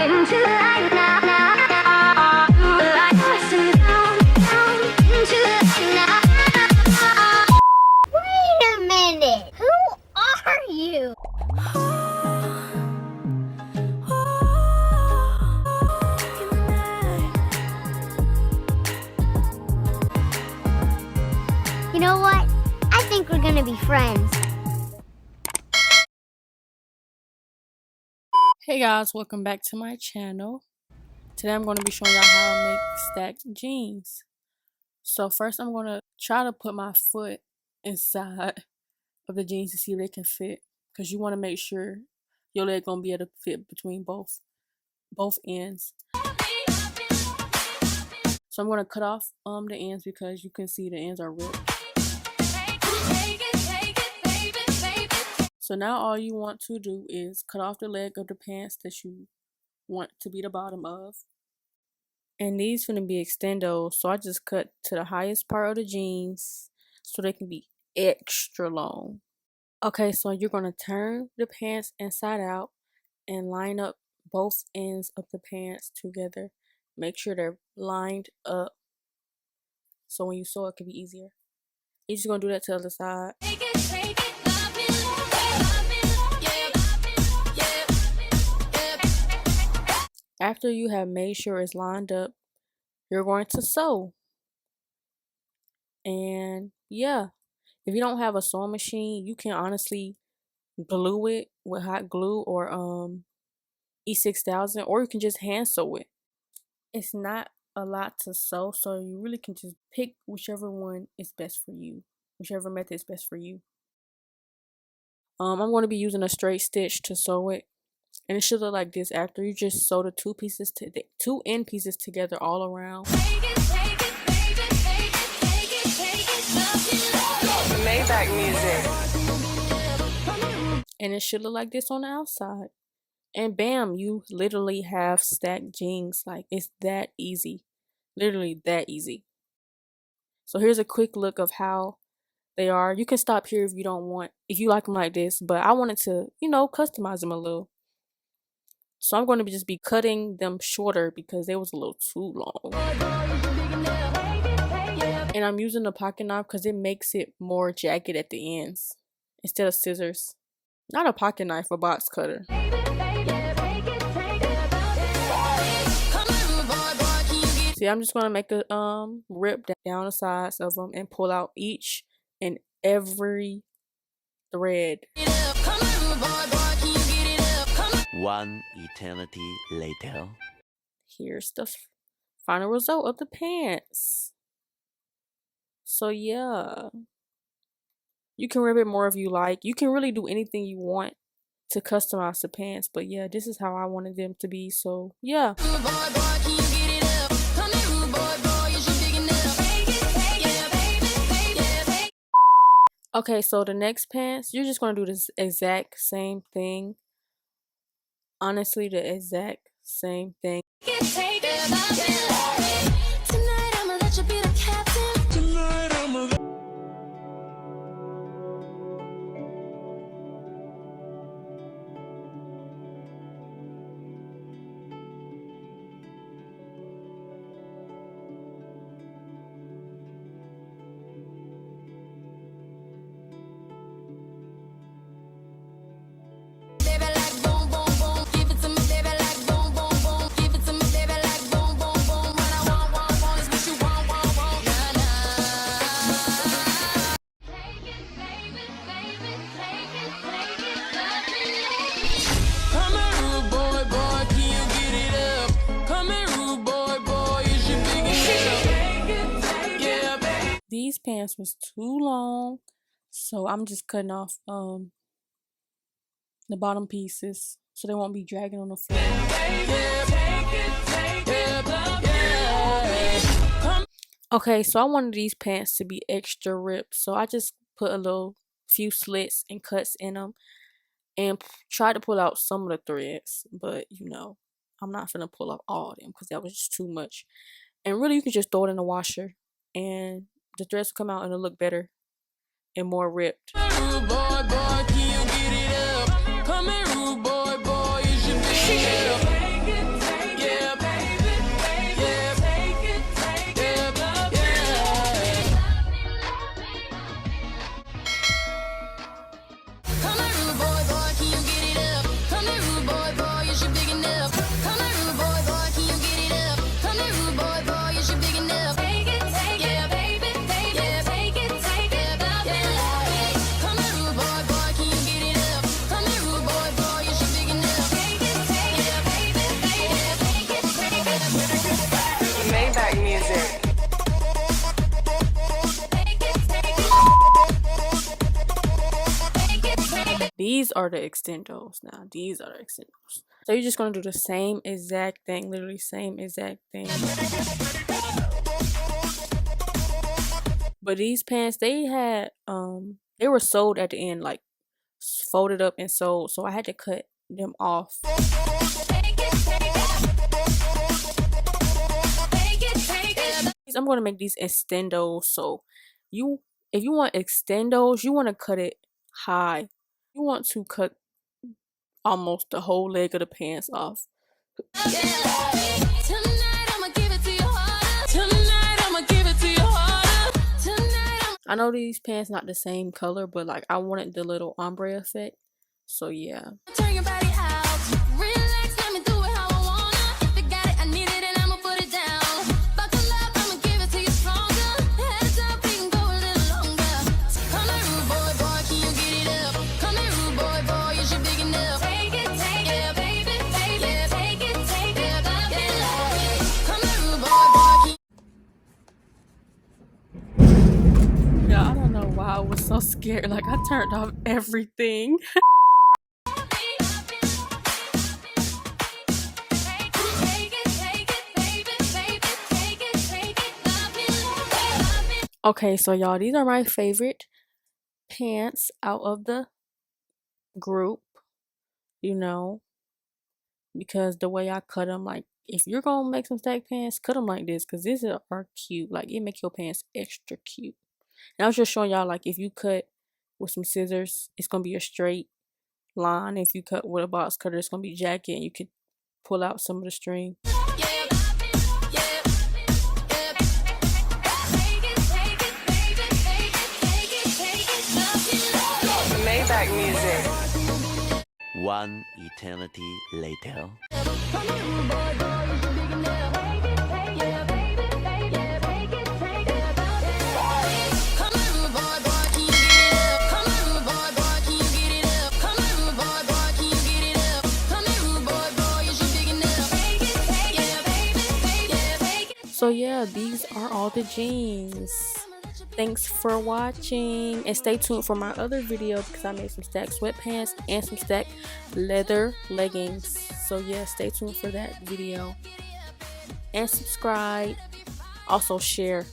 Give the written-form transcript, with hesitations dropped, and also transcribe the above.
into the light now, now, now. Listen down, down into the light now. Wait a minute. Who are you? You know what? I think we're gonna be friends. Hey guys, welcome back to my channel. Today I'm going to be showing y'all how I make stacked jeans. So first I'm going to try to put my foot inside of the jeans to see if they can fit, because you want to make sure your leg going to be able to fit between both ends. So I'm going to cut off the ends because you can see the ends are ripped. So now all you want to do is cut off the leg of the pants that you want to be the bottom of. And these finna be extendos, so I just cut to the highest part of the jeans so they can be extra long. Okay, so you're gonna turn the pants inside out and line up both ends of the pants together. Make sure they're lined up so when you sew it can be easier. You're just gonna do that to the other side. After you have made sure it's lined up, you're going to sew. And yeah, if you don't have a sewing machine, you can honestly glue it with hot glue or E6000, or you can just hand sew it. It's not a lot to sew, so you really can just pick whichever one is best for you, whichever method is best for you. I'm going to be using a straight stitch to sew it. And it should look like this after you just sew the two end pieces together all around. Maybach music. And it should look like this on the outside. And bam, you literally have stacked jeans. Like, it's that easy. Literally that easy. So here's a quick look of how they are. You can stop here if you don't want, if you like them like this, but I wanted to, customize them a little. So I'm going to just be cutting them shorter because they was a little too long. And I'm using the pocket knife because it makes it more jagged at the ends instead of scissors. Not a pocket knife, a box cutter. See, I'm just going to make a rip down the sides of them and pull out each and every thread. One eternity later. Here's the final result of the pants. So yeah, you can rip it more if you like. You can really do anything you want to customize the pants, but yeah, this is how I wanted them to be. So yeah. Okay, so the next pants, you're just going to do this exact same thing. Honestly, the exact same thing. These pants was too long, so I'm just cutting off the bottom pieces so they won't be dragging on the floor. Okay, so I wanted these pants to be extra ripped, so I just put a few slits and cuts in them and tried to pull out some of the threads, but I'm not gonna pull up all of them because that was just too much. And really, you can just throw it in the washer and the threads will come out and it'll look better and more ripped. these are the extendos now. These are the extendos. So you're just gonna do the same exact thing, literally same exact thing. But these pants, they had they were sold at the end, like folded up and sold, so I had to cut them off. I'm gonna make these extendos. So if you want extendos, you want to cut it high. You want to cut almost the whole leg of the pants off. I know these pants not the same color, but like I wanted the little ombre effect. So yeah. Turn your body out. Relax, let me do it how I wanna. If you got it, I need it and I'ma put it down. Buckle up, I'ma give it to you stronger. Heads up, we can go a little longer. Come here, rude boy, boy, can you get it up? Come here, rude boy, boy, is you big enough? Take it, yeah, baby, baby, yeah, take it, love it, love it. Come here, rude boy, boy, Yeah, I don't know why I was so scared. Like I turned off everything. Okay, so y'all, these are my favorite pants out of the group, you know, because the way I cut them, like if you're gonna make some stack pants, cut them like this, because these are cute. Like it makes your pants extra cute. And I was just showing y'all, like if you cut with some scissors, it's gonna be a straight line. If you cut with a box cutter, it's gonna be jagged, and you can pull out some of the string. Maybach music. One eternity later. So yeah, these are all the jeans. Thanks for watching, and stay tuned for my other video because I made some stack sweatpants and some stack leather leggings. So yeah, stay tuned for that video and subscribe. Also share.